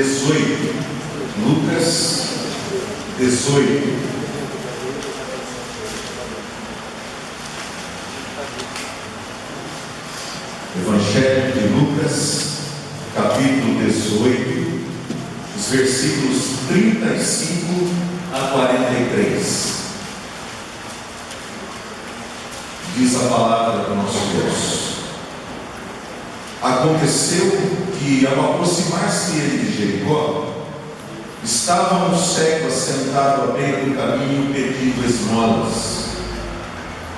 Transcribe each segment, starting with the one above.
18. Lucas 18. Evangelho de Lucas, capítulo 18, os versículos 35 a 43. Diz a palavra do nosso Deus: Aconteceu que, ao aproximar-se ele de Jericó, estava um cego assentado à beira do caminho pedindo esmolas.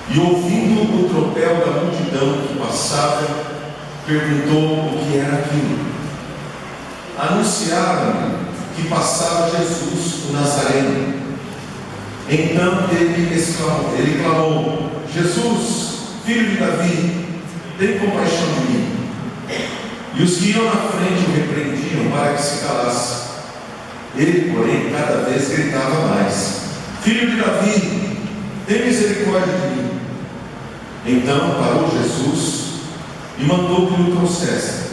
E ouvindo o tropel da multidão que passava, perguntou o que era aquilo. Anunciaram-lhe que passava Jesus, o Nazareno. Então ele clamou: Jesus, filho de Davi, tem compaixão de mim. E os que iam na frente o repreendiam para que se calasse. Ele, porém, cada vez gritava mais: Filho de Davi, tem misericórdia de mim. Então parou Jesus e mandou que o trouxesse.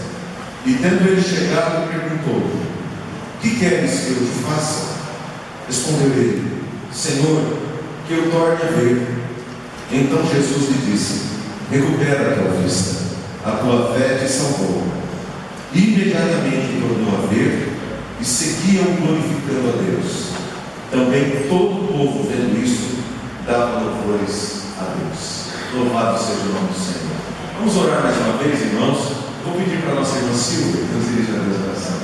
E tendo ele chegado, perguntou: Que queres que eu te faça? Respondeu ele: Senhor, que eu torne a ver. Então Jesus lhe disse: Recupera a tua vista, a tua fé te salvou. E imediatamente tornou a ver e seguiam glorificando a Deus. Também todo o povo, vendo isso, dava louvores a Deus. Louvado seja o nome do Senhor. Vamos orar mais uma vez, irmãos. Vou pedir para a nossa irmã Silvia que nos dirija a Deus a oração.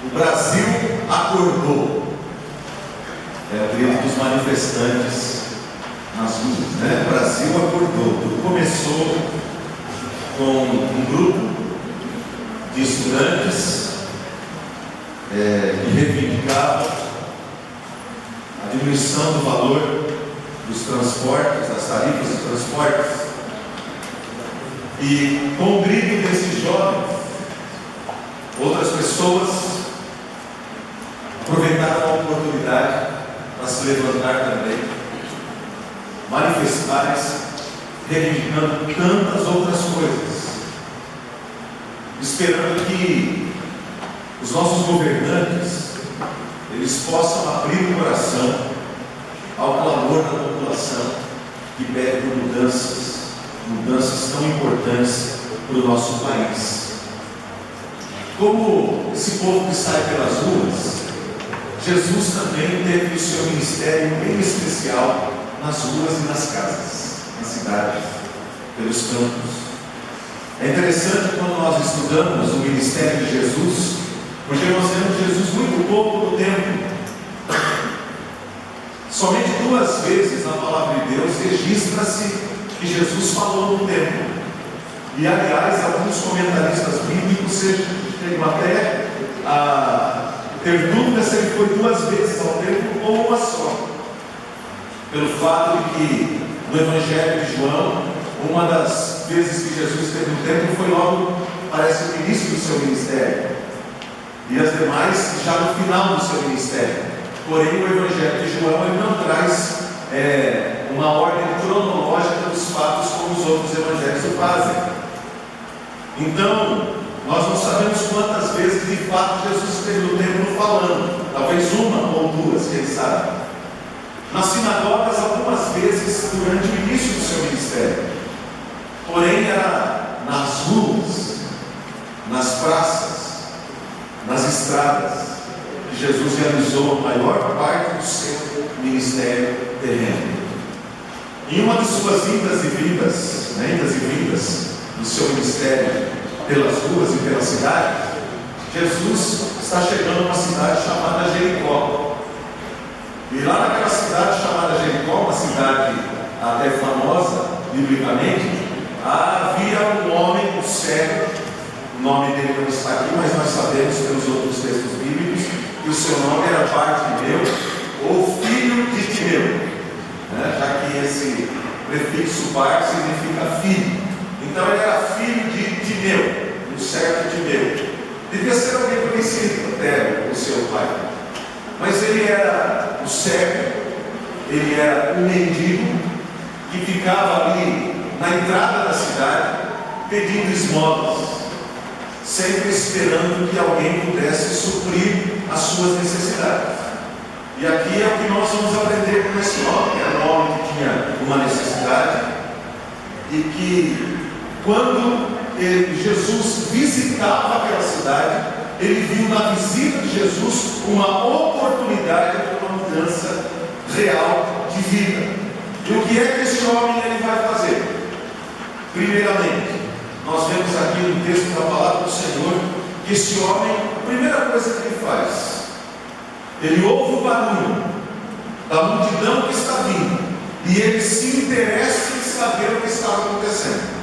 O Brasil acordou. É o grito dos manifestantes nas ruas, né? O Brasil acordou. Tudo começou com um grupo de estudantes que reivindicavam a diminuição do valor dos transportes, das tarifas de transportes. E com o grito desses jovens, outras pessoas aproveitaram a oportunidade para se levantar também, manifestar-se, reivindicando tantas outras coisas, esperando que os nossos governantes eles possam abrir o coração ao clamor da população que pede por mudanças tão importantes para o nosso país. Como esse povo que sai pelas ruas, Jesus também teve o seu ministério bem especial nas ruas e nas casas, nas cidades, pelos campos. É interessante quando nós estudamos o ministério de Jesus, porque nós vemos Jesus muito pouco no templo. Somente 2 vezes na palavra de Deus registra-se que Jesus falou no templo. E aliás, alguns comentaristas bíblicos chegam até a ter dúvida se ele foi 2 vezes ao templo ou uma só, pelo fato de que no Evangelho de João, uma das vezes que Jesus esteve no templo foi logo, parece, no início do seu ministério, e as demais já no final do seu ministério. Porém, o Evangelho de João ele não traz uma ordem cronológica dos fatos como os outros evangelhos o fazem. Então, nós não sabemos quantas vezes de fato Jesus esteve no templo falando, talvez 1 ou 2, quem sabe. Nas sinagogas, algumas vezes durante o início do seu ministério. Porém, era nas ruas, nas praças, nas estradas, que Jesus realizou a maior parte do seu ministério terreno. Em uma de suas indas e vindas do seu ministério pelas ruas e pela cidade, Jesus está chegando a uma cidade chamada Jericó. E lá naquela cidade chamada Jericó, uma cidade até famosa biblicamente, havia cego, o nome dele não está aqui, mas nós sabemos pelos outros textos bíblicos que o seu nome era Bartimeu, ou filho de Timeu, né? Já que esse prefixo Bar significa filho. Então ele era filho de Timeu, um certo Timeu. Devia ser alguém conhecido até o seu pai. Mas ele era o cego, ele era um mendigo que ficava ali na entrada da cidade pedindo esmolas, sempre esperando que alguém pudesse suprir as suas necessidades. E aqui é o que nós vamos aprender com esse homem. Era um homem que tinha uma necessidade e que, quando Jesus visitava aquela cidade, ele viu na visita de Jesus uma oportunidade de uma mudança real de vida. E o que é que esse homem ele vai fazer? Primeiramente, nós vemos aqui no texto da palavra do Senhor que esse homem, a primeira coisa que ele faz, ele ouve o barulho da multidão que está vindo e ele se interessa em saber o que está acontecendo.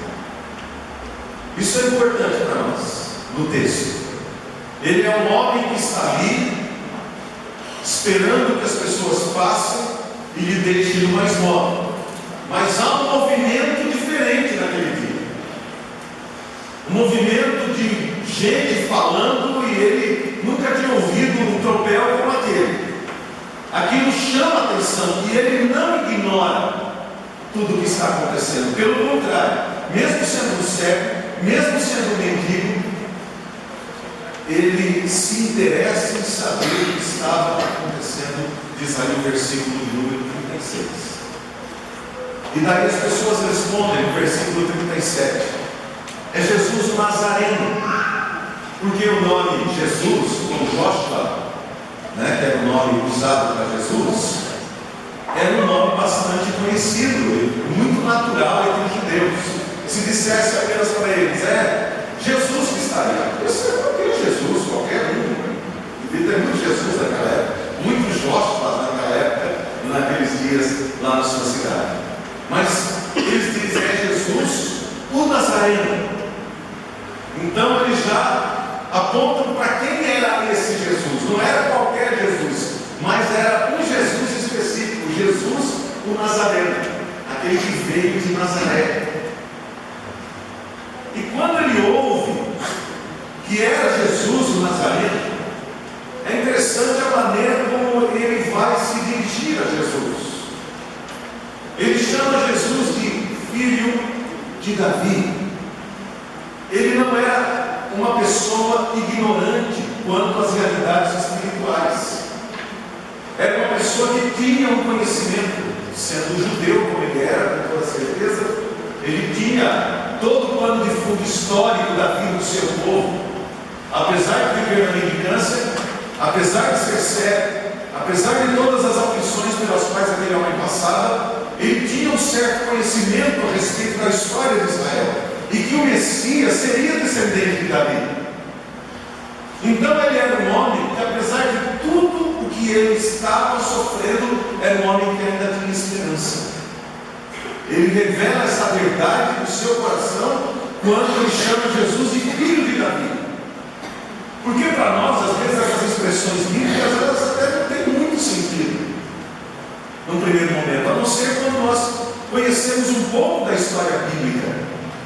Isso é importante para nós no texto. Ele é um homem que está ali esperando que as pessoas passem e lhe deixem uma esmola. Mas há um movimento diferente naquele dia. Um movimento de gente falando e ele nunca tinha ouvido um tropel como aquele. Aquilo chama a atenção e ele não ignora tudo o que está acontecendo. Pelo contrário, mesmo sendo cego, mesmo sendo mendigo, ele se interessa em saber o que estava acontecendo, diz ali o versículo número 36. E daí as pessoas respondem no versículo 37, é Jesus o Nazareno, porque o nome Jesus, ou Joshua, né, que era o nome usado para Jesus, era um nome bastante conhecido, muito natural entre os judeus. Se dissesse apenas para eles, Jesus que está ali, esse é qualquer Jesus, qualquer um, devia ter muito Jesus naquela época, muitos Joshuas naquela época, naqueles dias lá na sua cidade. Mas eles dizem, é Jesus o Nazareno. Então eles já apontam para quem era esse Jesus. Não era qualquer Jesus, mas era um Jesus específico, Jesus o Nazareno, aquele que veio de Nazaré. E quando ele ouve que era Jesus o Nazareno, é interessante a maneira como ele vai se dirigir a Jesus. Ele chama Jesus de filho de Davi. Ele não era uma pessoa ignorante quanto às realidades espirituais. Era uma pessoa que tinha um conhecimento, sendo judeu como ele era, com toda certeza. Ele tinha todo o plano de fundo histórico da vida do seu povo. Apesar de viver na mendicância, apesar de ser cego, apesar de todas as aflições pelas quais aquele homem passava, ele tinha um certo conhecimento a respeito da história de Israel e que o Messias seria descendente de Davi. Então ele era um homem que, apesar de tudo o que ele estava sofrendo, era um homem que ainda tinha esperança. Ele revela essa verdade no seu coração quando ele chama Jesus de filho de Davi. Porque para nós, às vezes, essas expressões bíblicas, elas até não têm muito sentido no primeiro momento, a não ser quando nós conhecemos um pouco da história bíblica,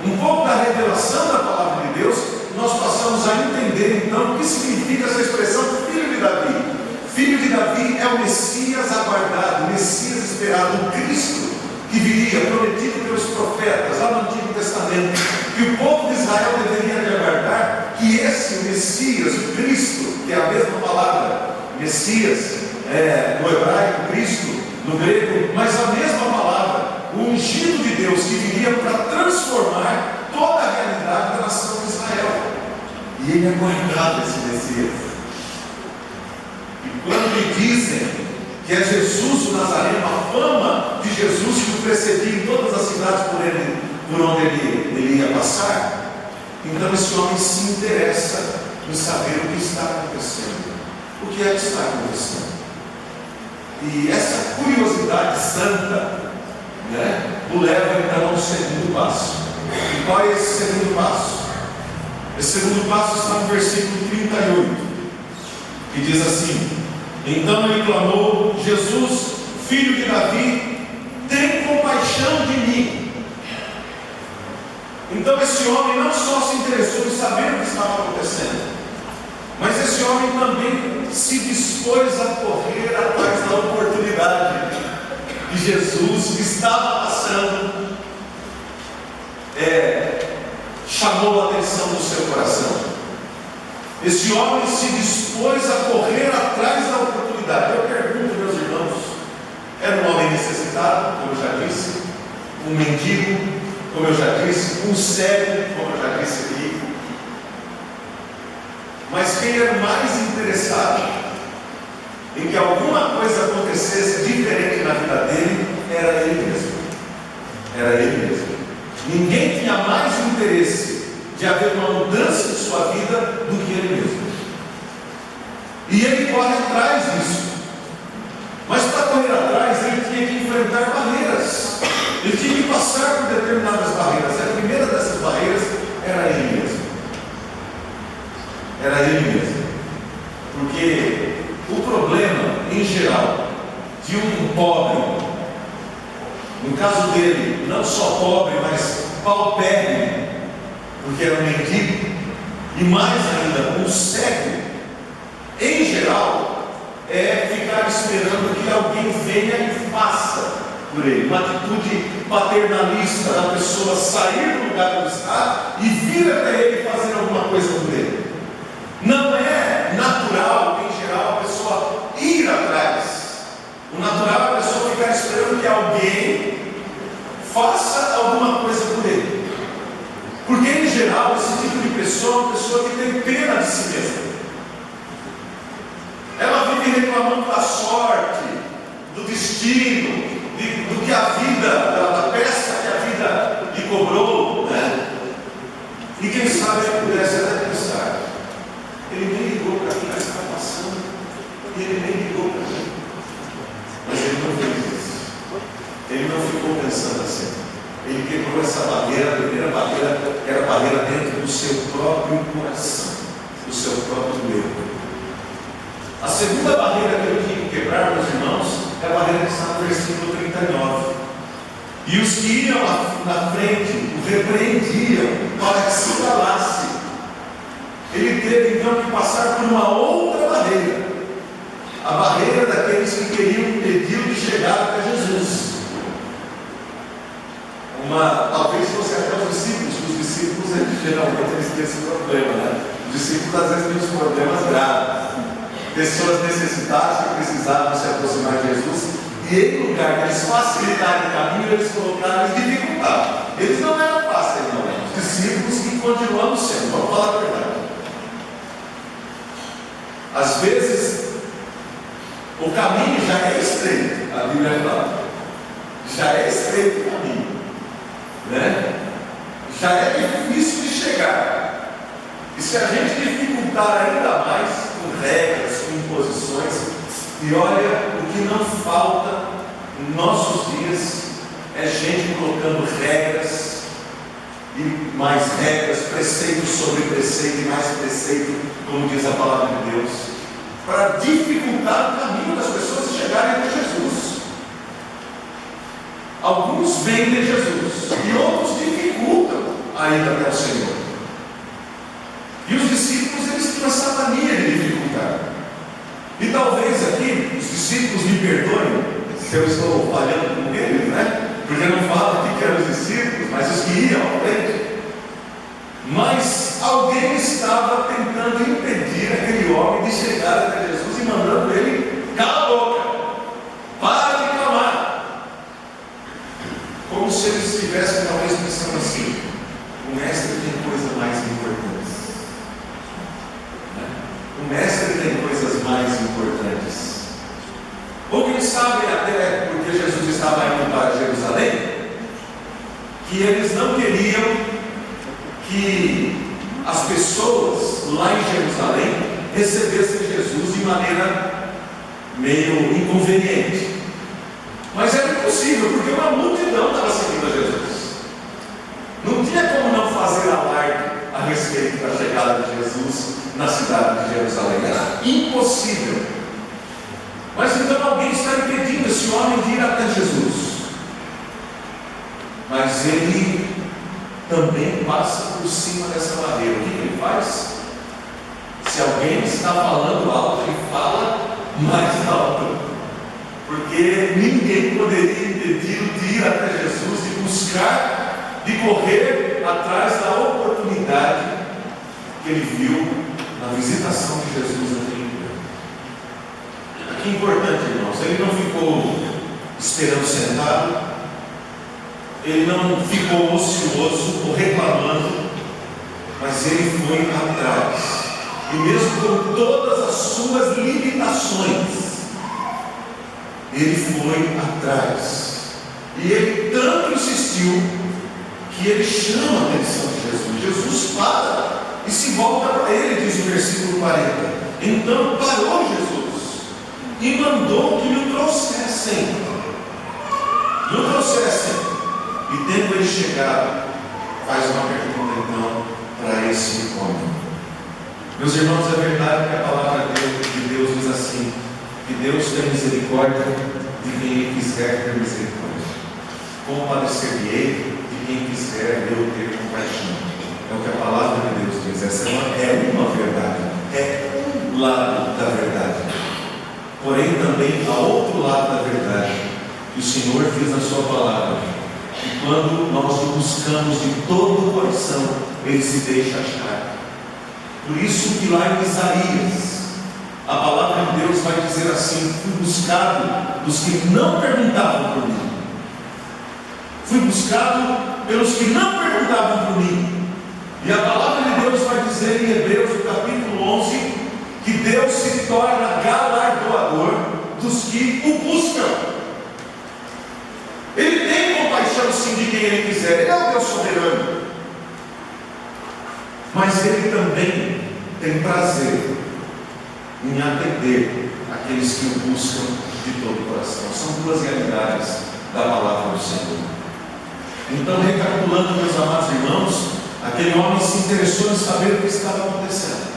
um pouco da revelação da palavra de Deus, nós passamos a entender então o que significa essa expressão filho de Davi. Filho de Davi é o Messias aguardado, o Messias esperado, o Cristo que viria, prometido pelos profetas lá no Antigo Testamento, que o povo de Israel deveria de aguardar, que esse Messias, o Cristo, que é a mesma palavra, Messias, no hebraico, Cristo, no grego, mas a mesma palavra, o ungido de Deus, que viria para transformar toda a realidade da nação de Israel. E ele é aguardado, esse Messias. E quando lhe dizem que é Jesus o Nazareno, a fama de Jesus que o precedia em todas as cidades por onde ele ia passar, então esse homem se interessa em saber o que está acontecendo. O que é que está acontecendo? E essa curiosidade santa, o leva então ao segundo passo. E qual é esse segundo passo? Esse segundo passo está no versículo 38, que diz assim: então ele clamou: Jesus, filho de Davi, tem compaixão de mim. Então esse homem não só se interessou em saber o que estava acontecendo, mas esse homem também se dispôs a correr atrás da oportunidade que Jesus estava passando, chamou a atenção do seu coração. Esse homem se dispôs a correr atrás da oportunidade. Eu pergunto, meus irmãos, era um homem necessitado, como eu já disse, um mendigo, como eu já disse, um cego, como eu já disse aqui. Mas quem era mais interessado em que alguma coisa acontecesse diferente na vida dele era ele mesmo. Era ele mesmo. Ninguém tinha mais interesse de haver uma mudança em sua vida do que ele mesmo. E ele corre atrás disso. Mas para correr atrás, ele tinha que enfrentar barreiras. Ele tinha que passar por determinadas barreiras. A primeira dessas barreiras era ele mesmo. Era ele mesmo. Porque o problema, em geral, de um pobre, no caso dele, não só pobre, mas paupérrimo, porque era um mendigo, e mais ainda, um cego, em geral, é ficar esperando que alguém venha e faça por ele. Uma atitude paternalista da pessoa sair do lugar onde está e vir até ele fazer alguma coisa por ele. Não é natural, em geral, a pessoa ir atrás. O natural é a pessoa ficar esperando que alguém faça alguma coisa por ele. Porque, em geral, esse tipo de pessoa é uma pessoa que tem pena de si mesma. Ela vive reclamando da sorte, do destino, do que a vida, da peça que a vida lhe cobrou, né? E quem sabe ele pudesse até pensar: ele nem ligou para mim, mas está passando, e ele nem ligou para mim. Mas ele não fez isso. Ele não ficou pensando assim. Ele quebrou essa barreira. A primeira barreira era a barreira dentro do seu próprio coração, do seu próprio eu. A segunda barreira que eu tinha que quebrar, meus irmãos, é a barreira que está no versículo 39. E os que iam na frente o repreendiam para que se calasse. Ele teve então que passar por uma outra barreira, a barreira daqueles que queriam impedi-lo de chegar até Jesus. Talvez fosse até os discípulos geralmente têm esse problema, né? Os discípulos às vezes têm os problemas graves, pessoas necessitadas que precisavam se aproximar de Jesus, e em lugar de eles facilitarem o caminho, eles colocaram, eles dificultaram. Eles não eram fáceis, não. Os discípulos que continuamos sendo, vamos falar a verdade. Às vezes o caminho já é estreito, a Bíblia fala, já é estreito o caminho, né? Já é difícil de chegar, e se a gente dificultar ainda mais com regras, com imposições, e olha, o que não falta em nossos dias é gente colocando regras e mais regras, preceito sobre preceito e mais preceito, como diz a palavra de Deus, para dificultar o caminho das pessoas chegarem até Jesus. Alguns vêm de Jesus e outros dificultam a ida até o Senhor. E os discípulos, eles tinham essa mania de dificultar. E talvez aqui os discípulos me perdoem se eu estou falhando com eles, né? Porque não falo que eram os discípulos, mas os que iam à frente. Mas alguém estava tentando impedir aquele homem de chegar até Jesus e mandando ele: cala a boca, para de clamar. Como se eles estivessem talvez pensando assim: o mestre tem coisa mais importante. O mestre tem coisas mais importantes. Ou quem sabe até porque Jesus estava indo para Jerusalém, que eles não queriam que as pessoas lá em Jerusalém recebessem Jesus de maneira meio inconveniente. Mas era impossível, porque uma multidão estava seguindo a Jesus. Não tinha como não fazer alarde a respeito da chegada na cidade de Jerusalém. Era impossível. Mas então alguém está impedindo esse homem de ir até Jesus. Mas ele também passa por cima dessa barreira. O que ele faz? Se alguém está falando alto, ele fala mais alto. Porque ninguém poderia impedi-lo de ir até Jesus, de buscar, de correr atrás da oportunidade que ele viu na visitação de Jesus naquele dia. Que importante, irmãos, ele não ficou esperando sentado, ele não ficou ocioso ou reclamando, mas ele foi atrás. E mesmo com todas as suas limitações, ele foi atrás. E ele tanto insistiu que ele chama a atenção de Jesus. Jesus para e se volta para ele, diz o versículo 40. Então parou Jesus e mandou que lhe trouxessem. E tendo ele chegado, faz uma pergunta então para esse homem. Meus irmãos, é verdade que a palavra de Deus diz assim, que Deus tem misericórdia de quem ele quiser ter misericórdia. Compadecer-lhe de quem quiser eu ter compaixão. É o que a palavra de Deus diz. Essa é uma verdade. É um lado da verdade. Porém também há outro lado da verdade, que o Senhor diz na sua palavra, que quando nós o buscamos de todo o coração, ele se deixa achar. Por isso que lá em Isaías, a palavra de Deus vai dizer assim: fui buscado dos que não perguntavam por mim. Fui buscado pelos que não perguntavam por mim. E a palavra de Deus vai dizer em Hebreus, no capítulo 11, que Deus se torna galardoador dos que o buscam. Ele tem compaixão sim de quem ele quiser, ele é o Deus soberano. Mas ele também tem prazer em atender aqueles que o buscam de todo o coração. São duas realidades da palavra do Senhor. Então, recapitulando, meus amados irmãos, aquele homem se interessou em saber o que estava acontecendo.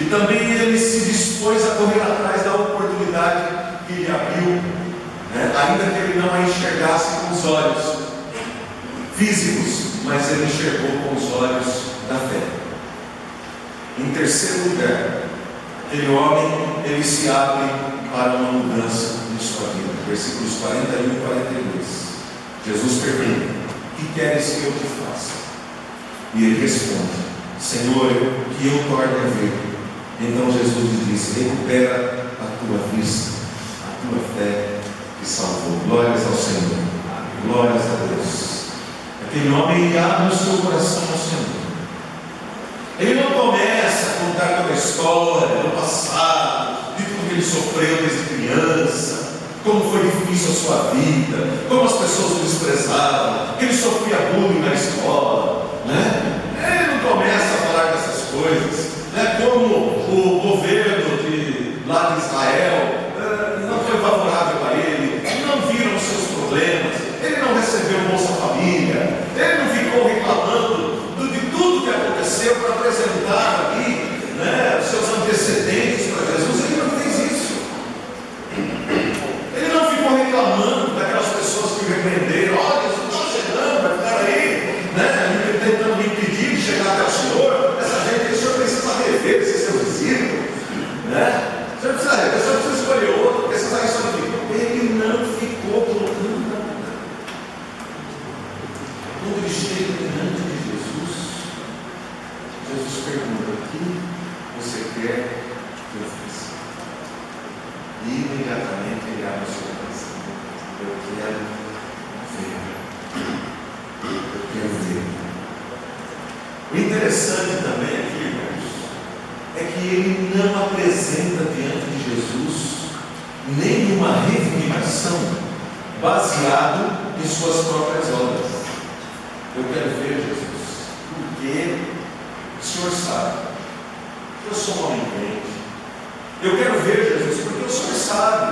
E também ele se dispôs a correr atrás da oportunidade que lhe abriu, ainda que ele não a enxergasse com os olhos físicos, mas ele enxergou com os olhos da fé. Em terceiro lugar, aquele homem, ele se abre para uma mudança em sua vida. Versículos 41 e 42. Jesus pergunta: que queres que eu te faça? E ele responde: Senhor, que eu torne a ver. Então Jesus lhe disse: recupera a tua vista, a tua fé te salvou. Glórias ao Senhor, glórias a Deus. Aquele homem, ele abre o seu coração ao Senhor. Ele não começa a contar toda a história do passado, de tudo que ele sofreu desde criança, como foi difícil a sua vida, como as pessoas o desprezavam, que ele sofria bullying na escola, Ele não começa a falar dessas coisas, como o governo lá de Israel não foi favorável a ele, não viram os seus problemas, ele não recebeu Bolsa Família, ele não ficou reclamando de tudo que aconteceu para apresentar aqui os seus antecedentes para Jesus. Ele não fez isso. Ele não ficou reclamando daquelas pessoas que o repreenderam: olha, Jesus está chegando, vai ficar aí, tentando me impedir de chegar até o Senhor. Essa gente, o Senhor precisa rever esse seu discípulo, O Senhor precisa rever, o Senhor precisa escolher outro, porque esses aí só não ficam. Ele não ficou colocando nada. Quando ele chega diante de Jesus, Jesus pergunta: o que você quer que eu faça? E imediatamente ele abre o seu coração: eu quero ver. Eu quero ver. O interessante também aqui, irmãos, é que ele não apresenta diante de Jesus nenhuma reivindicação baseado em suas próprias obras. Eu quero ver, Jesus, porque o Senhor sabe que eu sou um homem crente. Eu quero ver, Jesus, porque o Senhor sabe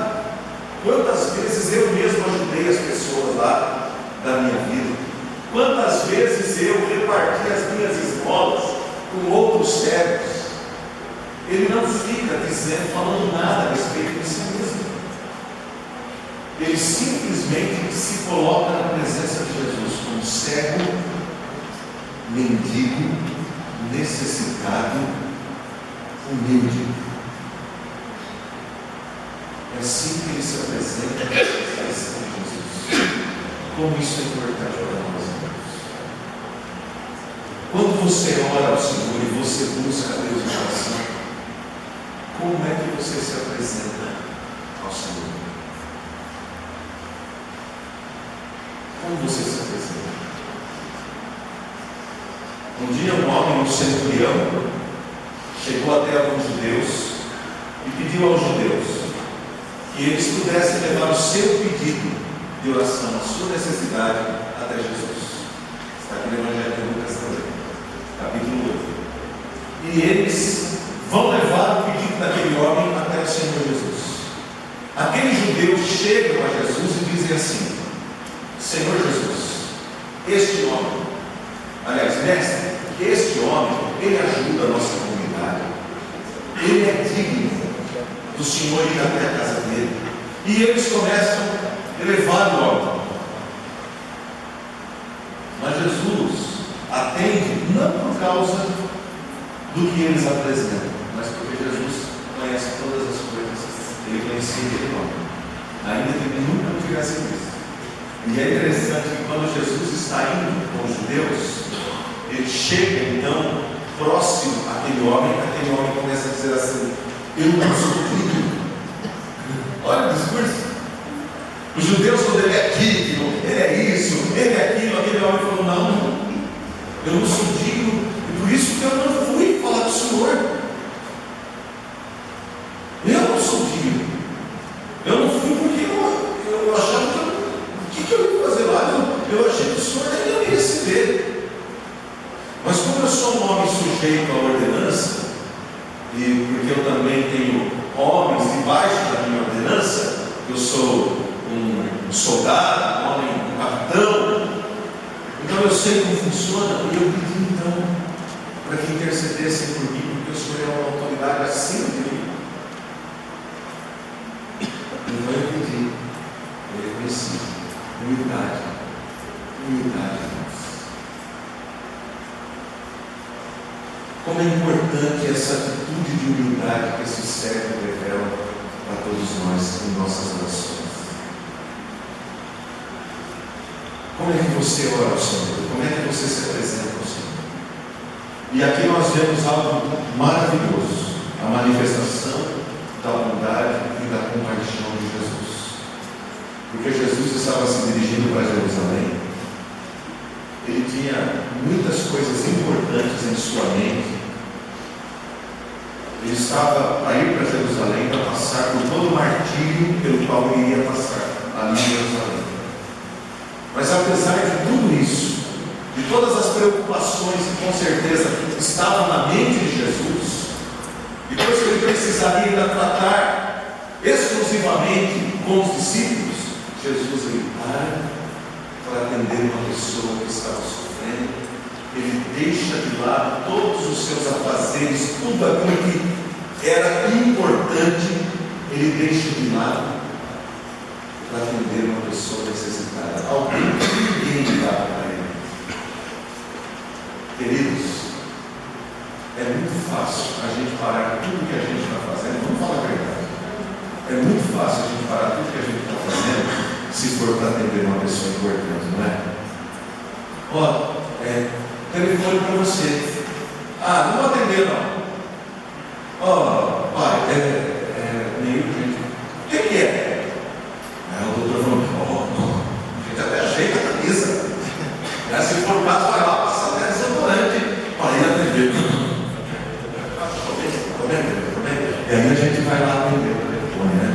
quantas vezes eu mesmo ajudei as pessoas lá da minha vida, quantas vezes eu reparti as minhas esmolas com outros servos. ele não fica dizendo, falando nada a respeito de si mesmo. Ele simplesmente se coloca na presença de Jesus como cego, mendigo, necessitado, humilde. É assim que ele se apresenta na presença de Jesus. Como isso é importante para nós, irmãos. Quando você ora ao Senhor e você busca a Deus de oração, como é que você se apresenta ao Senhor? Como você se apresenta? Um dia um homem, um centurião, chegou até alguns judeus e pediu aos judeus que eles pudessem levar o seu pedido de oração, a sua necessidade até Jesus. Está aqui no Evangelho de Lucas também, capítulo 8. E eles vão levar o pedido daquele homem até o Senhor Jesus. Aqueles judeus chegam a Jesus e dizem assim: Senhor Jesus, este homem, aliás, mestre, este homem, ele ajuda a nossa comunidade, ele é digno do Senhor ir até a casa dele. E eles começam a elevar o homem. Mas Jesus atende não por causa do que eles apresentam, mas porque Jesus conhece todas as coisas. Ele conhecia aquele homem, ainda que ele nunca o tivesse visto. E é interessante que quando Jesus está indo com os judeus, ele chega então próximo àquele homem começa a dizer assim: eu não sou digno. Olha o discurso. Os judeus, quando ele é digno, ele é isso, ele é aquilo, aquele homem falou: não, eu não sou digno, e por isso que eu não fui falar com o Senhor. Eu não sou digno. Eu não fui porque eu achava que eu ia fazer lá. Eu achei que o Senhor nem ia me receber. Mas como eu sou um homem sujeito à ordenança, e porque eu também tenho homens debaixo da minha ordenança, eu sou um soldado, um homem, um capitão, então eu sei como funciona, e eu pedi então para que intercedessem por mim, porque o Senhor é uma autoridade acima de mim. Então eu pedi, eu reconheci, humildade, irmãos. Como é importante essa atitude de humildade que esse servo revela para todos nós em nossas orações. Como é que você ora ao Senhor? Como é que você se apresenta ao Senhor? E aqui nós vemos algo maravilhoso, a manifestação da bondade e da compaixão de Jesus. Porque Jesus estava se dirigindo para Jerusalém, ele tinha muitas coisas importantes em sua mente. Ele estava para ir para Jerusalém para passar por todo o martírio pelo qual ele iria passar ali em Jerusalém. Mas apesar de tudo isso, de todas as preocupações que com certeza estavam na mente de Jesus, depois que ele precisaria ainda tratar exclusivamente com os discípulos, Jesus ele para atender uma pessoa que estava sofrendo. Ele deixa de lado todos os seus afazeres, tudo aquilo que era importante, ele deixa de lado para atender uma pessoa necessitada, alguém que ninguém dava para ele. Queridos, é muito fácil a gente parar tudo que a gente está fazendo. Vamos falar a verdade. É muito fácil a gente parar tudo que a gente está fazendo se for para atender uma pessoa importante, não é? Ó, telefone para você. Ah, não vou atender não. Ó, pai, meio urgente. O que é? Aí o doutor falou: a gente até ajeita a camisa. Se for o caso, vai lá passar até desodorante para ir atender. E aí a gente vai lá atender o telefone, né?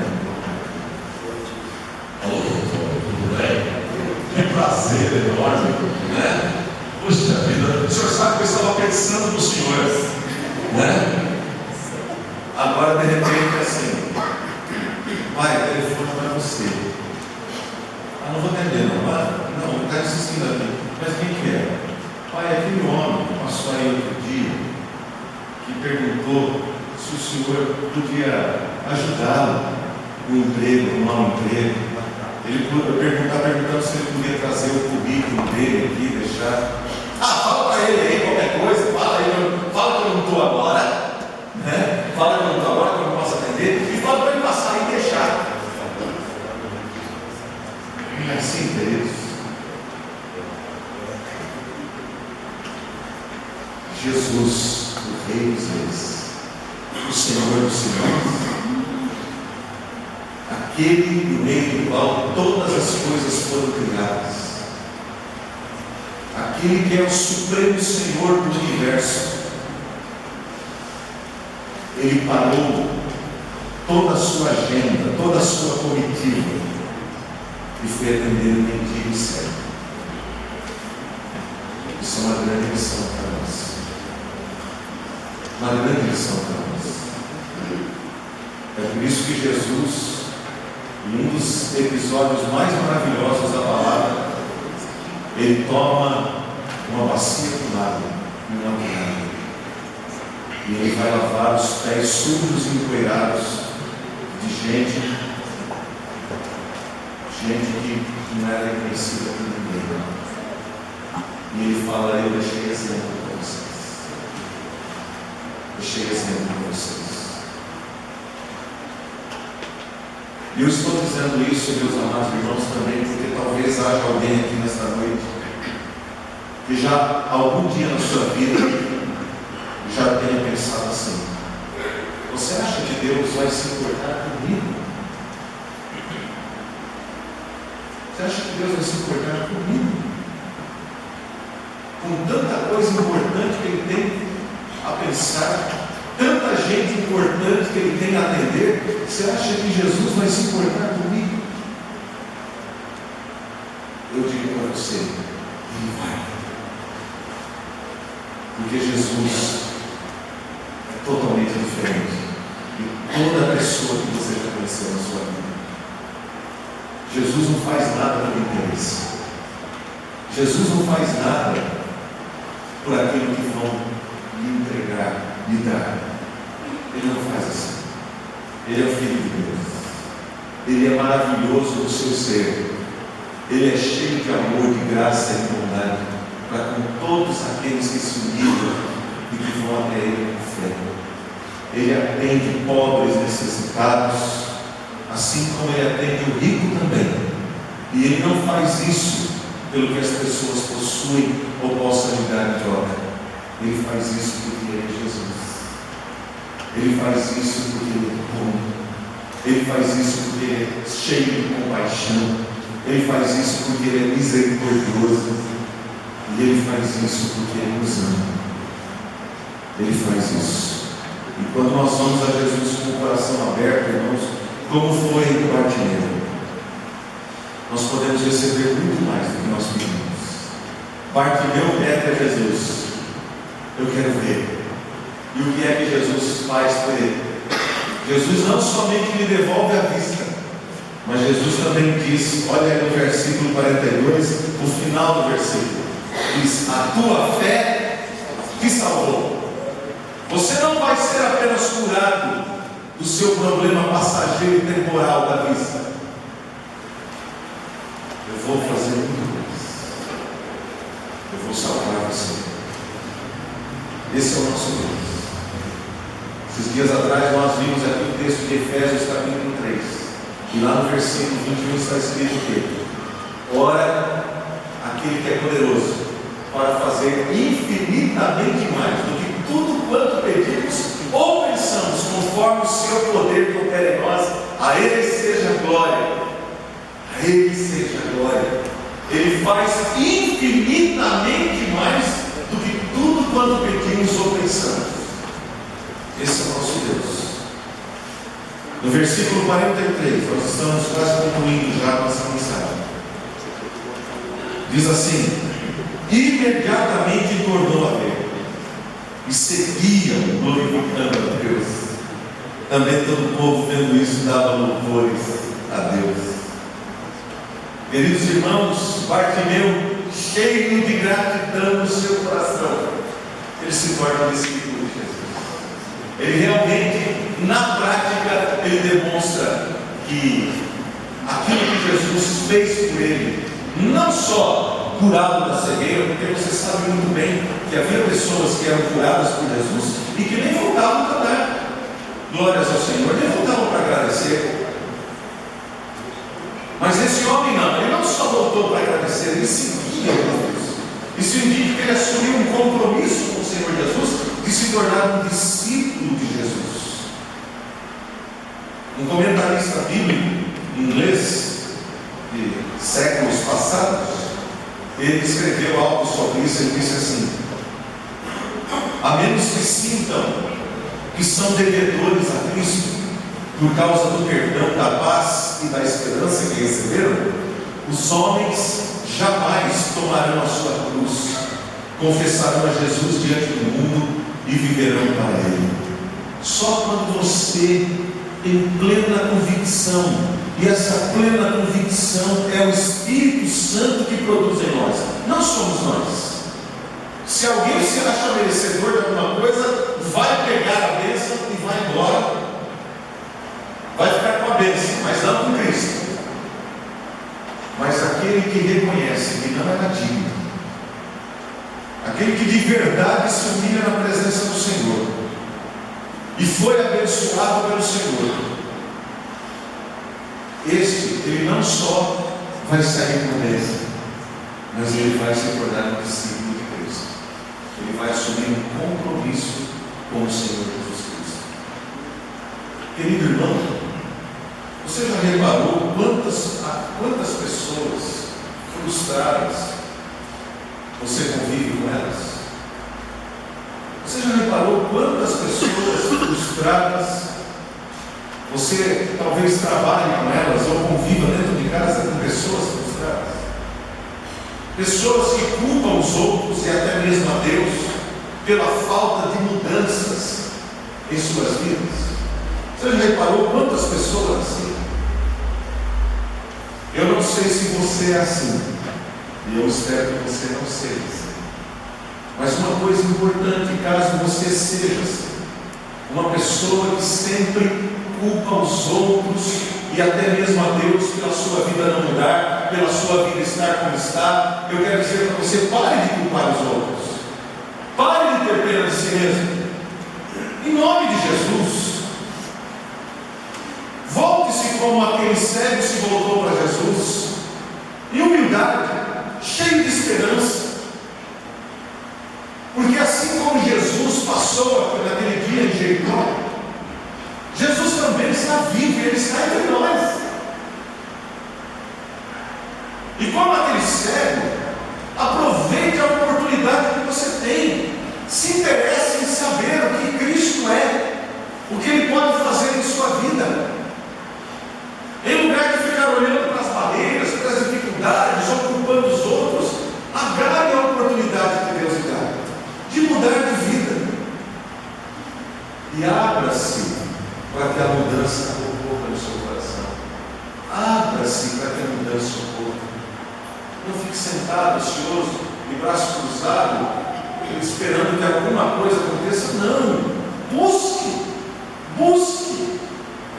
Que prazer enorme, né? Puxa vida, o senhor sabe que eu estava pensando no senhor, né? Agora de repente é assim: pai, telefone para você. Ah, não vou atender não. Não, está insistindo aqui. Mas quem que é? Pai, aquele homem que passou aí outro dia, que perguntou se o emprego, um mau emprego. Ele está perguntando se ele podia trazer o currículo dele aqui, deixar. Fala para ele aí qualquer coisa, fala que eu não estou agora, né? Fala que eu não estou agora, que eu não posso atender, e fala para ele passar e deixar. É assim, queridos. Jesus, o Rei dos Reis, o Senhor dos Senhores, aquele no meio do qual todas as coisas foram criadas, aquele que é o Supremo Senhor do Universo, ele parou toda a sua agenda, toda a sua comitiva e foi atender o mendigo cego. Isso é uma grande lição para nós. Uma grande lição para nós. É por isso que Jesus, em um dos episódios mais maravilhosos da palavra, ele toma uma bacia com água e uma água, e ele vai lavar os pés sujos e empoeirados de gente que não era reconhecida por ninguém. E ele fala: eu deixei exemplo para vocês. Deixei exemplo para vocês. E eu estou dizendo isso, meus amados irmãos, também porque talvez haja alguém aqui nesta noite que já algum dia na sua vida já tenha pensado assim: você acha que Deus vai se importar comigo? Você acha que Deus vai se importar comigo? Com tanta coisa importante que Ele tem a pensar, tanta gente importante que Ele tem a atender, você acha que Jesus vai se importar comigo? Eu digo para você: Ele vai. Porque Jesus é totalmente diferente de toda pessoa que você já conheceu na sua vida. Jesus não faz nada por interesse. Jesus não faz nada por aquilo que vão lhe entregar, lhe dar. Ele não faz assim. Ele é o Filho de Deus. Ele é maravilhoso no seu ser. Ele é cheio de amor, de graça e bondade para com todos aqueles que se humilham e que vão até Ele com fé. Ele atende pobres, necessitados, assim como Ele atende o rico também. E Ele não faz isso pelo que as pessoas possuem ou possam lhe dar em troca. Ele faz isso porque Ele é Jesus. Ele faz isso porque Ele é bom. Ele faz isso porque Ele é cheio de compaixão. Ele faz isso porque Ele é misericordioso. E Ele faz isso porque Ele nos ama. Ele faz isso. E quando nós vamos a Jesus com o coração aberto, irmãos, como foi em Bartimeu, nós podemos receber muito mais do que nós pedimos. Bartimeu pede a Jesus: eu quero ver. E o que é que Jesus faz por ele? Jesus não somente lhe devolve a vista, mas Jesus também diz, olha aí no versículo 42, no final do versículo, diz: a tua fé te salvou. Você não vai ser apenas curado do seu problema passageiro e temporal da vista. Eu vou fazer muito mais. Eu vou salvar você. Esse é o nosso Deus. Esses dias atrás nós vimos aqui o texto de Efésios capítulo 3. E lá no versículo 21 está escrito o quê? Ora, aquele que é poderoso para fazer infinitamente mais do que tudo quanto pedimos ou pensamos, conforme o seu poder que opera em nós, a Ele seja a glória. A Ele seja a glória. Ele faz infinitamente mais do que tudo quanto pedimos ou pensamos. Esse é o nosso Deus. No versículo 43, nós estamos quase concluindo já a nossa mensagem. Diz assim: imediatamente tornou a ver e seguiam glorificando a Deus. Também todo o povo vendo isso dava louvores a Deus. Queridos irmãos, Bartimeu, cheio de gratidão no seu coração, ele se torna discípulo de Jesus. Ele realmente, na prática, ele demonstra que aquilo que Jesus fez por ele, não só curado da cegueira, porque você sabe muito bem que havia pessoas que eram curadas por Jesus e que nem voltavam para dar glórias ao Senhor, nem voltavam para agradecer. Mas esse homem não, ele não só voltou para agradecer, ele seguia Jesus. Isso indica que ele assumiu um compromisso com o Senhor Jesus de se tornar um discípulo de Jesus. Um comentarista bíblico inglês de séculos passados, ele escreveu algo sobre isso. Ele disse assim: a menos que sintam que são devedores a Cristo por causa do perdão, da paz e da esperança que receberam, os homens jamais tomarão a sua cruz, confessarão a Jesus diante do mundo e viverão para Ele. Só quando você tem plena convicção, e essa plena convicção é o Espírito Santo que produz em nós, não somos nós. Se alguém se acha merecedor de alguma coisa, vai pegar a bênção e vai embora, vai ficar com a bênção, mas não com Cristo. Mas aquele que reconhece que não era digno, aquele que de verdade se humilha na presença do Senhor e foi abençoado pelo Senhor, ele não só vai sair com bênção, mas ele vai se tornar um discípulo de Cristo. Ele vai assumir um compromisso com o Senhor Jesus Cristo. Querido irmão, você já reparou quantas pessoas frustradas você convive com elas? Você já reparou quantas pessoas frustradas você talvez trabalhe com elas ou conviva dentro de casa com pessoas frustradas? Pessoas que culpam os outros e até mesmo a Deus pela falta de mudanças em suas vidas. Você já reparou quantas pessoas assim? Eu não sei se você é assim, e eu espero que você não seja assim. Mas uma coisa importante, caso você seja assim, uma pessoa que sempre culpa os outros e até mesmo a Deus pela sua vida não mudar, pela sua vida estar como está, eu quero dizer para você: pare de culpar os outros, pare de ter pena de si mesmo, em nome de Jesus. Volte-se como aquele cego se voltou para Jesus, em humildade, cheio de esperança, porque assim como Jesus passou naquele dia em Jericó, Jesus também está vivo, Ele está entre nós. E como aquele cego, aproveite a oportunidade que você tem, se interesse em saber o que Cristo é, o que Ele pode fazer em sua vida. Em lugar de ficar olhando para as barreiras, para as dificuldades, ou culpando os outros, agarre a oportunidade que Deus lhe dá de mudar de vida e abra-se para que a mudança ocorra no seu coração. Abra-se para que a mudança ocorra. Não fique sentado, ansioso, de braço cruzado, esperando que alguma coisa aconteça. Não, busque,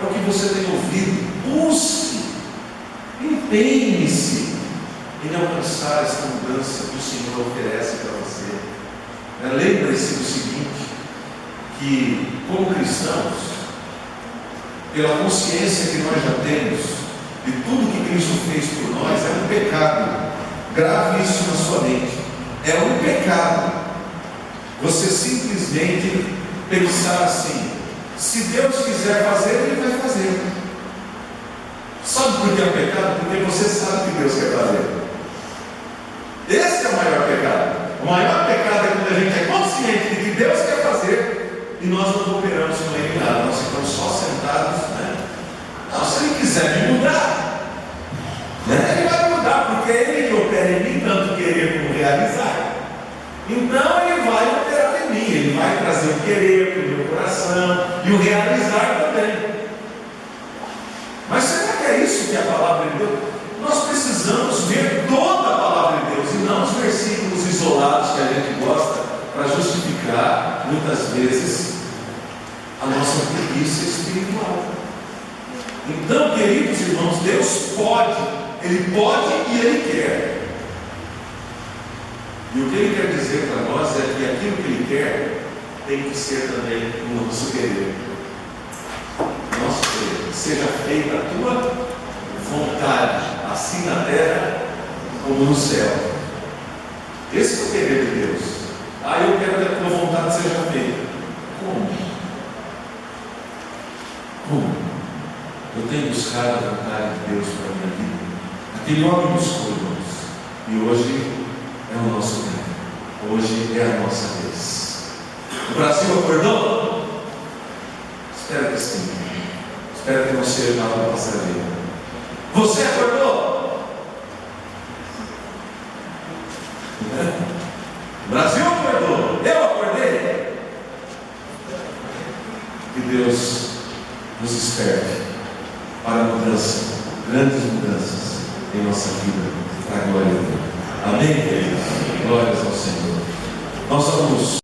é o que você tem ouvido. Busque, empenhe-se em alcançar essa mudança que o Senhor oferece para você. Lembre-se do seguinte, que como cristãos, pela consciência que nós já temos de tudo que Cristo fez por nós, é um pecado. Grave isso na sua mente. É um pecado você simplesmente pensar assim: se Deus quiser fazer, Ele vai fazer. Sabe por que é um pecado? Porque você sabe que Deus quer fazer. Esse é o maior pecado. O maior pecado é quando a gente é consciente de que Deus quer fazer e nós não cooperamos com Ele em nada. Nós ficamos só sentados, né? Não, se Ele quiser me mudar, né? Ele vai mudar, porque é Ele que opera em mim, tanto querer como realizar. Então Ele vai operar em mim, Ele vai trazer o querer para o meu coração e o realizar também. Mas será que é isso que é a palavra de Deus? Nós precisamos ver toda a palavra de Deus e não os versículos isolados que a gente gosta para justificar muitas vezes a nossa preguiça espiritual. Então, querido queridos irmãos, Deus pode, Ele pode e Ele quer. E o que Ele quer dizer para nós é que aquilo que Ele quer tem que ser também o nosso querer. Nosso querer. Seja feita a tua vontade, assim na terra como no céu. Esse é o querer de Deus. Eu quero que a tua vontade seja feita. Como? Eu tenho buscado a vontade de Deus para a minha vida. Aquele homem buscou, irmãos. E hoje é o nosso tempo. Hoje é a nossa vez. O Brasil acordou? Espero que sim. Espero que não seja nada passageiro. Você acordou? O Brasil acordou. Eu acordei. Que Deus nos esperte para mudança, grandes mudanças em nossa vida, para a glória de Deus. Amém, queridos? Glórias ao Senhor. Nós vamos